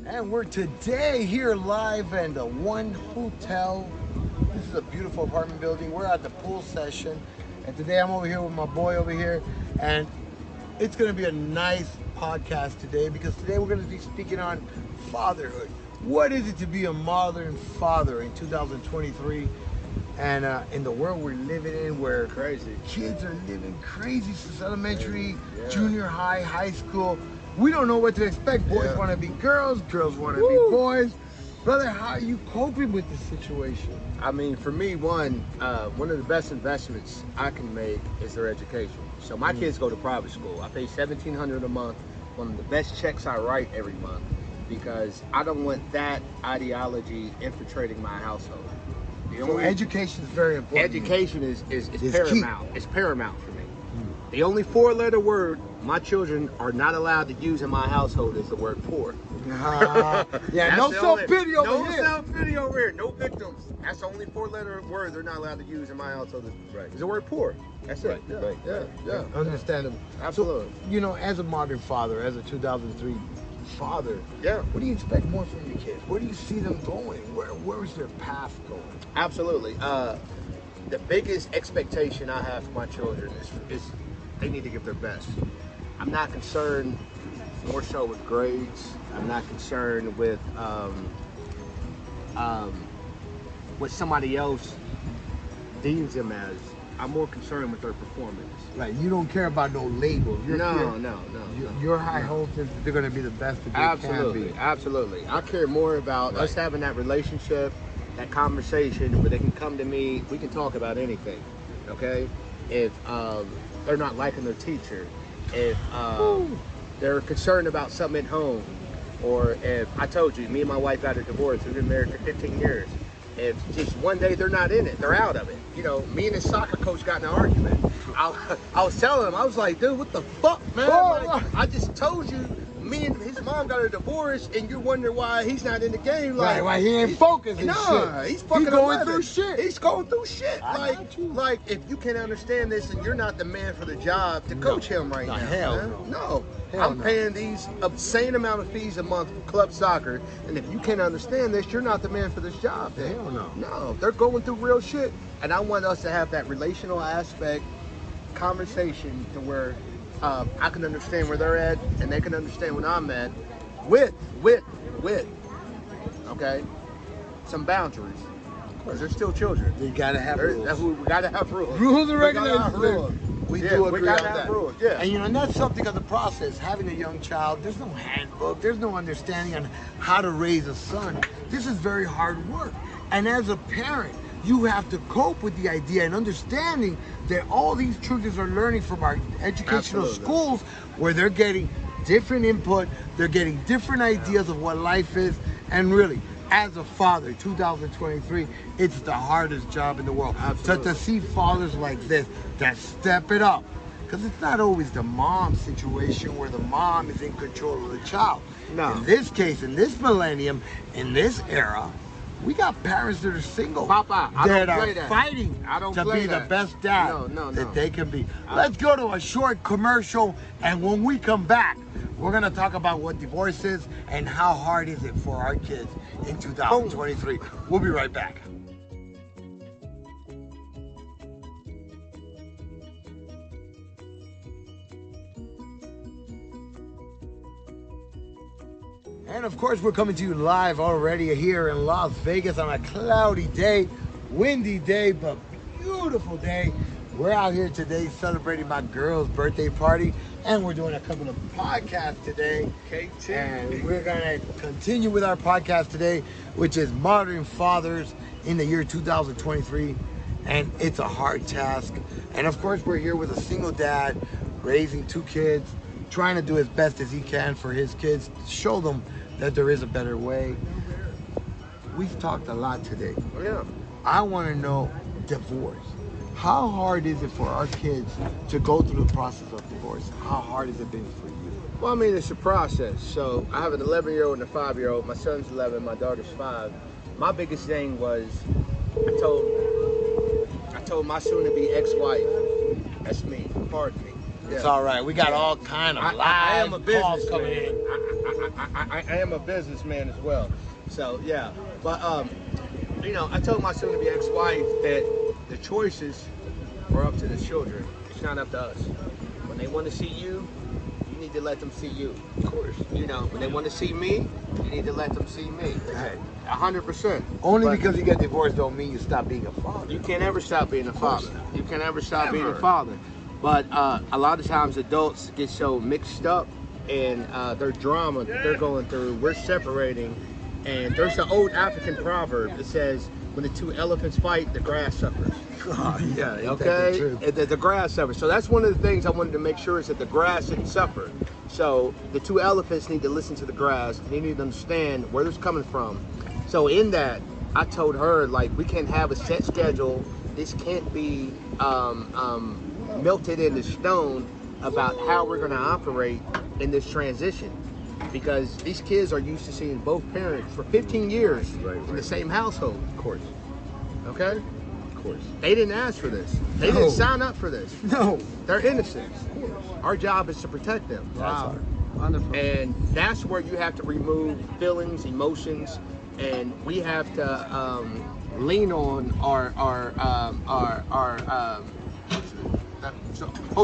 And we're today here live in the One Hotel. This is a beautiful apartment building. We're at the pool session. And today I'm over here with my boy over here. And it's going to be a nice podcast today because today we're going to be speaking on fatherhood. What is it to be a modern father in 2023? And in the world we're living in, where kids are living crazy since elementary, junior high, high school. We don't know what to expect. Boys want to be girls, girls want to be boys. Brother, how are you coping with this situation? I mean, for me, one of the best investments I can make is their education. So my kids go to private school. I pay $1,700 a month, one of the best checks I write every month, because I don't want that ideology infiltrating my household. So education is very important. Education is paramount. It's paramount for me. The only four-letter word my children are not allowed to use in my household is the word poor. No self-pity over here. No self-pity over here. No victims. That's the only four-letter word they're not allowed to use in my household is the word poor. That's it. Yeah. Understandable. Absolutely. So, you know, as a modern father, as a 2003 father, what do you expect more from your kids? Where do you see them going? Where is their path going? Absolutely. The biggest expectation I have for my children is they need to give their best. I'm not concerned more so with grades. I'm not concerned with what somebody else deems them as. I'm more concerned with their performance. Right, you don't care about no labels. No. Your high hopes is they're going to be the best that they can be. Absolutely. I care more about us having that relationship, that conversation where they can come to me, we can talk about anything, okay? If they're not liking their teacher, if they're concerned about something at home, or if, I told you, me and my wife got a divorce, we've been married for 15 years. If just one day they're not in it, they're out of it. You know, me and his soccer coach got in an argument. I was telling him, I was like, dude, what the fuck, man? I just told you, me and his mom got a divorce, and you're wondering why he's not in the game. Like, why he ain't focused and shit. He's fucking going through shit. He's going through shit. Like, if you can't understand this, and you're not the man for the job to coach him right now. Hell no. I'm paying these obscene amount of fees a month for club soccer, and if you can't understand this, you're not the man for this job. Hell no. No, they're going through real shit, and I want us to have that relational aspect conversation to where I can understand where they're at, and they can understand where I'm at, with okay, some boundaries, because they're still children. You gotta have rules. We gotta have rules. Rules and regulations. We do agree on that. Rules, And you know, and that's something of the process. Having a young child, there's no handbook, there's no understanding on how to raise a son. This is very hard work. And as a parent, you have to cope with the idea and understanding that all these children are learning from our educational schools, where they're getting different input, they're getting different ideas of what life is. And really, as a father, 2023, it's the hardest job in the world. To see fathers like this that step it up, because it's not always the mom situation where the mom is in control of the child. No. In this case, in this millennium, in this era, we got parents that are single, Papa, that are fighting to be the best dad that they can be. Let's go to a short commercial, and when we come back, we're going to talk about what divorce is and how hard is it for our kids in 2023. We'll be right back. And of course, we're coming to you live already here in Las Vegas on a cloudy day, windy day, but beautiful day. We're out here today celebrating my girl's birthday party, and we're doing a couple of podcasts today. And we're gonna continue with our podcast today, which is Modern Fathers in the year 2023. And it's a hard task. And of course, we're here with a single dad raising two kids, trying to do as best as he can for his kids, to show them that there is a better way. We've talked a lot today. I want to know divorce. How hard is it for our kids to go through the process of divorce? How hard has it been for you? Well, I mean, it's a process. So I have an 11-year-old and a 5-year-old. My son's 11, my daughter's 5. My biggest thing was I told my soon-to-be ex-wife, that's me, pardon me. It's all right. We got all kind of live calls coming in. I am a businessman as well. So yeah, but you know, I told my soon-to-be ex-wife that the choices are up to the children. It's not up to us. When they want to see you, you need to let them see you. Of course. You know, when they want to see me, you need to let them see me. Right. 100%. Only But because you get divorced don't mean you stop being a father. you can't ever stop being a father. You can't ever stop being a Ever. father. But a lot of times adults get so mixed up in their drama that they're going through. We're separating. And there's an old African proverb that says, when the two elephants fight, the grass suffers. Yeah, ain't that the Okay? truth? The grass suffers. So that's one of the things I wanted to make sure is that the grass didn't suffer. So the two elephants need to listen to the grass. They need to understand where it's coming from. So in that, I told her, like, we can't have a set schedule. This can't be melted into stone about how we're going to operate in this transition. Because these kids are used to seeing both parents for 15 years in the same household. Of course. Okay? Of course. They didn't ask for this. They No. didn't sign up for this. No. They're innocent. Our job is to protect them. Wow. Wonderful. And that's where you have to remove feelings, emotions, and we have to lean on our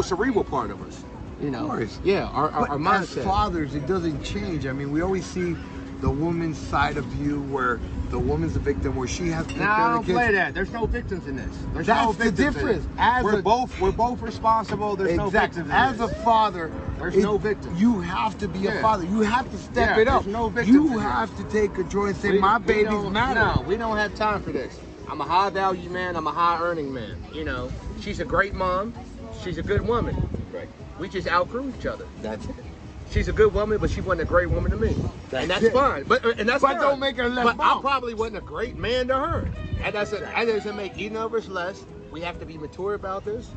cerebral part of us. You know, Of course. yeah, our But mindset. as fathers, it doesn't change. I mean, we always see the woman's side of you where the woman's the victim, where she has to take No, care I of don't the play kids. that. There's no victims in this. There's That's no the victims in difference. this. As We're a- both responsible. There's no Exactly. victims in As a this. father, There's no victim. You have to be a Yeah. father. You have to step Yeah, it up. there's no victims You in have to take control and say, We- my we babies don't- matter. No, we don't have time for this. I'm a high value man. I'm a high earning man. You know, she's a great mom. She's a good woman. Right. We just outgrew each other. That's it. She's a good woman, but she wasn't a great woman to me. That's And that's it. fine. But But don't make her less But I mom. probably wasn't a great man to her. That doesn't make either of us less. We have to be mature about this.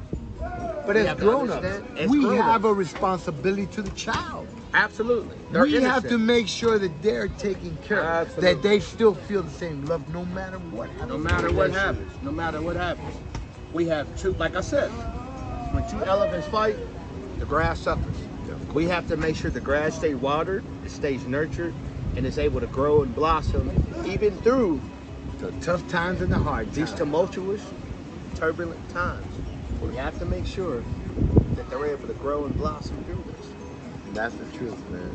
But We as have to grown-ups, understand. As we grown-ups. have a responsibility to the child. Absolutely. They're We have innocent. to make sure that they're taken care of, Absolutely. that they still feel the same love no matter what happens. No matter what happens. No matter what happens. We have two, like I said, when two elephants fight, the grass suffers. We have to make sure the grass stays watered, it stays nurtured, and is able to grow and blossom even through The tough times and the hard these times. tumultuous, turbulent times. We have to make sure that they're able to grow and blossom through this. That's the truth, man.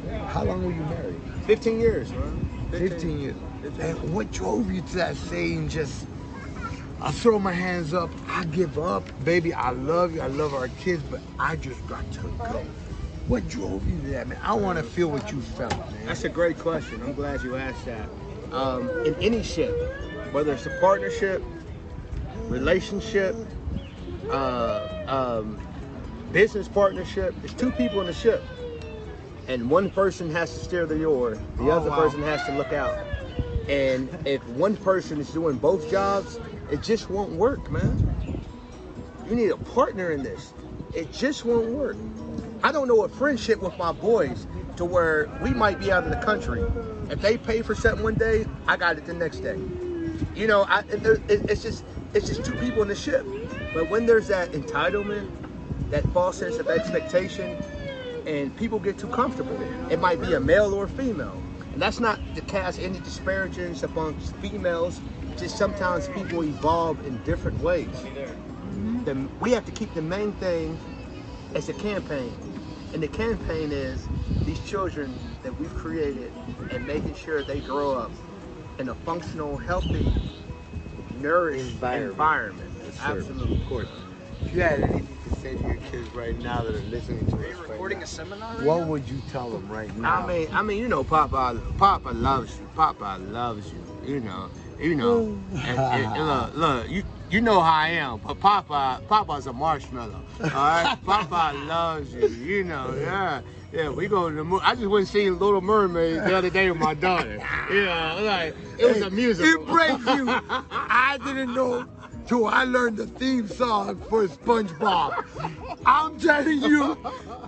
Yeah. How long were you married? 15 years, man. 15 years. 15. And what drove you to that saying, just, I throw my hands up, I give up. Baby, I love you, I love our kids, but I just got to go. What drove you to that, man? I want to feel what you felt, man. That's a great question. I'm glad you asked that. In any ship, whether it's a partnership, relationship, business partnership, there's two people in the ship. And one person has to steer the oar, the other person has to look out. And if one person is doing both jobs, it just won't work, man. You need a partner in this. It just won't work. I don't know a friendship with my boys to where we might be out of the country. If they pay for something one day, I got it the next day. You know, it's just two people in the ship. But when there's that entitlement, that false sense of expectation, and people get too comfortable, it might be a male or a female. And that's not to cast any disparagements amongst females, just sometimes people evolve in different ways. We have to keep the main thing as a campaign. And the campaign is these children that we've created and making sure they grow up in a functional, healthy, nourished environment. Yes, sir. Absolutely. Of course. If you had anything to say to your kids right now that are listening to us right now, A seminar? what would you tell them right now? I mean, you know, Papa loves you. Papa loves you. You know. And look, you know how I am, but Papa's a marshmallow. All right, Papa loves you. You know, yeah. We go to the movie. I just went and seen Little Mermaid the other day with my daughter. Yeah, like it was a musical. It breaks you. I didn't know till I learned the theme song for SpongeBob. I'm telling you,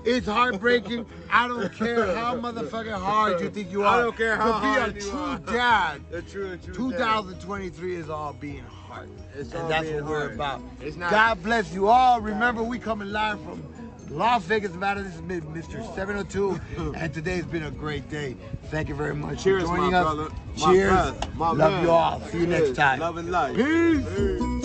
it's heartbreaking. I don't care how motherfucking hard you think you are. I don't care how hard to you be a are. true dad. The true 2023 is all being hard. It's And all that's being what we're hard. about. It's not. God bless you all. Remember, we coming live from Las Vegas, Nevada. This is Mr. 702, and today's been a great day. Thank you very much Cheers, for joining my us. brother. Cheers. My Love man. you all. See you next time. Love and life. Peace. Peace.